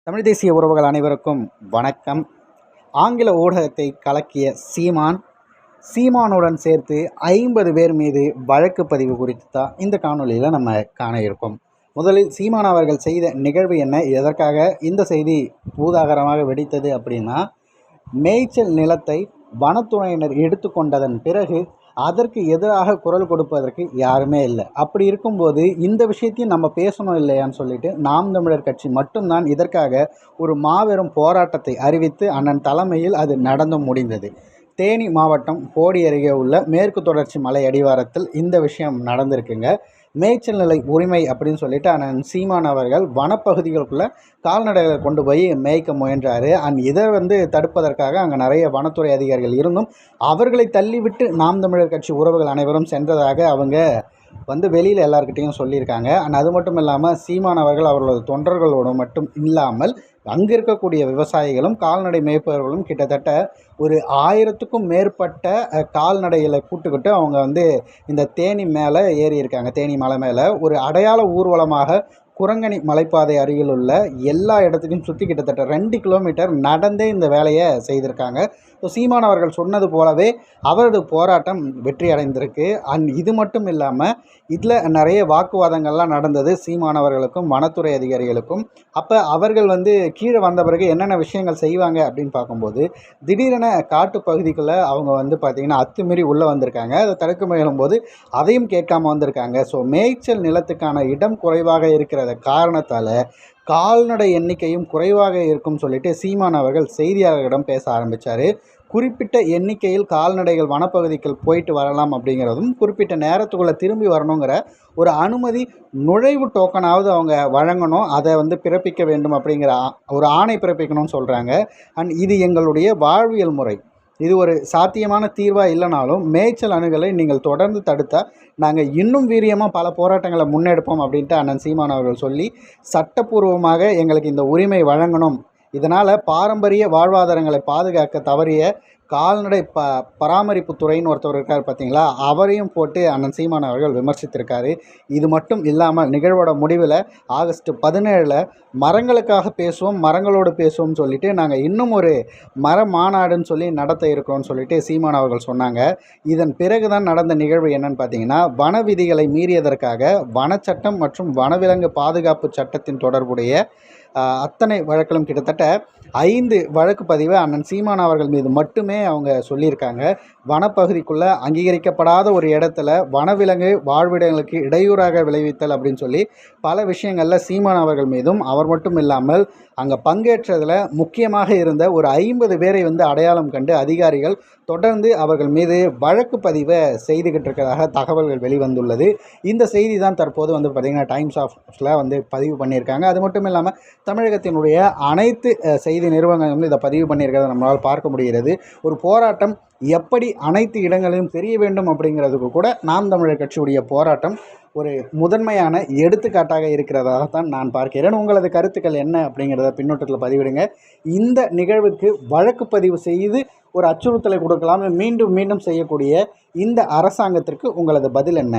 தமிழ் தேசிய உறவுகள் அனைவருக்கும் வணக்கம். ஆங்கில ஊடகத்தை கலக்கிய சீமானுடன் சேர்த்து 50 பேர் மீது வழக்கு பதிவு குறித்து தான் இந்த காணொலியில் நம்ம காண இருக்கோம். முதலில் சீமான் அவர்கள் செய்த நிகழ்வு என்ன, எதற்காக இந்த செய்தி பூதாகரமாக வெடித்தது அப்படின்னா, மேய்ச்சல் நிலத்தை வனத்துறையினர் எடுத்துக்கொண்டதன் பிறகு அதற்கு எதிராக குரல் கொடுப்பதற்கு யாருமே இல்லை. அப்படி இருக்கும்போது இந்த விஷயத்தையும் நம்ம பேசணும் இல்லையான்னு சொல்லிட்டு நாம் தமிழர் கட்சி மட்டும்தான் இதற்காக ஒரு மாபெரும் போராட்டத்தை அறிவித்து அண்ணன் தலைமையில் அது நடந்து முடிந்தது. தேனி மாவட்டம் போடி அருகே உள்ள மேற்கு தொடர்ச்சி மலை அடிவாரத்தில் இந்த விஷயம் நடந்திருக்குங்க. மேய்ச்சல் நிலை உரிமை அப்படின்னு சொல்லிட்டு அண்ணன் சீமான் அவர்கள் வனப்பகுதிகளுக்குள்ளே கால்நடைகளை கொண்டு போய் மேய்க்க முயன்றார். இதை தடுப்பதற்காக அங்கே நிறைய வனத்துறை அதிகாரிகள் இருந்தும் அவர்களை தள்ளிவிட்டு நாம் தமிழர் கட்சி உறவுகள் அனைவரும் சென்றதாக அவங்க வெளியில் எல்லாருக்கிட்டையும் சொல்லியிருக்காங்க. அது மட்டும் இல்லாமல் சீமான் அவர்கள் அவர்களது தொண்டர்களோடு மட்டும் இல்லாமல் அங்கே இருக்கக்கூடிய விவசாயிகளும் கால்நடை மேய்ப்பவர்களும் கிட்டத்தட்ட ஒரு 1000க்கும் மேற்பட்ட கால்நடைகளை கூட்டுக்கிட்டு அவங்க இந்த தேனி மேலே ஏறி இருக்காங்க. தேனி மலை மேலே ஒரு அடையாள ஊர்வலமாக குரங்கணி மலைப்பாதை அருகில் உள்ள எல்லா இடத்துக்கும் சுற்றி கிட்டத்தட்ட 2 கிலோமீட்டர் நடந்தே இந்த வேலையை செய்திருக்காங்க. ஸோ சீமான் அவர்கள் சொன்னது போலவே அவரது போராட்டம் வெற்றி அடைந்திருக்கு. இது மட்டும் இல்லாமல் இதில் நிறைய வாக்குவாதங்கள்லாம் நடந்தது சீமான் அவர்களுக்கும் வனத்துறை அதிகாரிகளுக்கும். அப்போ அவர்கள் கீழே வந்த பிறகு என்னென்ன விஷயங்கள் செய்வாங்க அப்படின்னு பார்க்கும்போது, திடீரென காட்டு பகுதிக்குள்ளே அவங்க பார்த்திங்கன்னா அத்துமீறி உள்ளே வந்திருக்காங்க. அதை தடுக்க முயலும்போது அதையும் கேட்காமல் வந்திருக்காங்க. ஸோ மேய்ச்சல் நிலத்துக்கான இடம் குறைவாக இருக்கிற காரணத்தால் கால்நடை எண்ணிக்கையும் குறைவாக இருக்கும் சொல்லிட்டு சீமான் அவர்கள் செய்தியாளர்களிடம் பேச ஆரம்பித்தார். குறிப்பிட்ட எண்ணிக்கையில் கால்நடைகள் வனப்பகுதிக்குள் போயிட்டு வரலாம் அப்படிங்கிறதும், குறிப்பிட்ட நேரத்துக்குள்ளே திரும்பி வரணுங்கிற ஒரு அனுமதி நுழைவு டோக்கனாவது அவங்க வழங்கணும், அதை பிறப்பிக்க வேண்டும் அப்படிங்கிற ஒரு ஆணை பிறப்பிக்கணும்னு சொல்கிறாங்க. இது எங்களுடைய வாழ்வியல் முறை, இது ஒரு சாத்தியமான தீர்வாக இல்லைனாலும் மேய்ச்சல் அணுகலை நீங்கள் தொடர்ந்து தடுத்தால் நாங்கள் இன்னும் வீரியமாக பல போராட்டங்களை முன்னெடுப்போம் அப்படின்ட்டு அண்ணன் சீமான் அவர்கள் சொல்லி சட்டப்பூர்வமாக எங்களுக்கு இந்த உரிமை வழங்கணும். இதனால் பாரம்பரிய வாழ்வாதாரங்களை பாதுகாக்க தவறிய கால்நடை பராமரிப்பு துறைன்னு ஒருத்தவர் இருக்கார் பார்த்தீங்களா, அவரையும் போட்டு அண்ணன் சீமான் அவர்கள் விமர்சித்திருக்காரு. இது மட்டும் இல்லாமல் நிகழ்வோட முடிவில் ஆகஸ்ட் 17 மரங்களுக்காக பேசுவோம், மரங்களோடு பேசுவோம்னு சொல்லிட்டு நாங்கள் இன்னும் ஒரு மர மாநாடுன்னு சொல்லி நடத்த இருக்கிறோம்னு சொல்லிட்டு சீமான் அவர்கள் சொன்னாங்க. இதன் பிறகு தான் நடந்த நிகழ்வு என்னன்னு பார்த்தீங்கன்னா, வன விதிகளை மீறியதற்காக வனச்சட்டம் மற்றும் வனவிலங்கு பாதுகாப்பு சட்டத்தின் தொடர்புடைய அத்தனை வழக்கிலும் கிட்டத்தட்ட 5 வழக்கு பதிவை அண்ணன் சீமான் அவர்கள் மீது மட்டுமே அவங்க சொல்லியிருக்காங்க. வனப்பகுதிக்குள்ளே அங்கீகரிக்கப்படாத ஒரு இடத்துல வனவிலங்கு வாழ்விடங்களுக்கு இடையூறாக விளைவித்தல் அப்படின்னு சொல்லி பல விஷயங்களில் சீமான் அவர்கள் மீதும், அவர் மட்டும் இல்லாமல் அங்கே பங்கேற்றதில் முக்கியமாக இருந்த ஒரு 50 பேரை அடையாளம் கண்டு அதிகாரிகள் தொடர்ந்து அவர்கள் மீது வழக்கு பதிவை செய்துக்கிட்டு இருக்கிறதாக தகவல்கள் வெளிவந்துள்ளது. இந்த செய்தி தான் தற்போது பார்த்திங்கன்னா டைம்ஸ் ஆஃப்ஸில் பதிவு பண்ணியிருக்காங்க. அது மட்டும் இல்லாமல் தமிழகத்தினுடைய அனைத்து செய்தி நிறுவனங்களும் இதை பதிவு பண்ணியிருக்கிறத நம்மளால் பார்க்க முடிகிறது. ஒரு போராட்டம் எப்படி அனைத்து இடங்களிலும் தெரிய வேண்டும் அப்படிங்கிறதுக்கு கூட நாம் தமிழர் கட்சியுடைய போராட்டம் ஒரு முதன்மையான எடுத்துக்காட்டாக இருக்கிறதாகத்தான் நான் பார்க்கிறேன். உங்களது கருத்துக்கள் என்ன அப்படிங்கிறத பின்னோட்டத்தில் பதிவிடுங்க. இந்த நிகழ்வுக்கு வழக்கு பதிவு செய்து ஒரு அச்சுறுத்தலை கொடுக்கலாம் மீண்டும் மீண்டும் செய்யக்கூடிய இந்த அரசாங்கத்திற்கு உங்களது பதில் என்ன?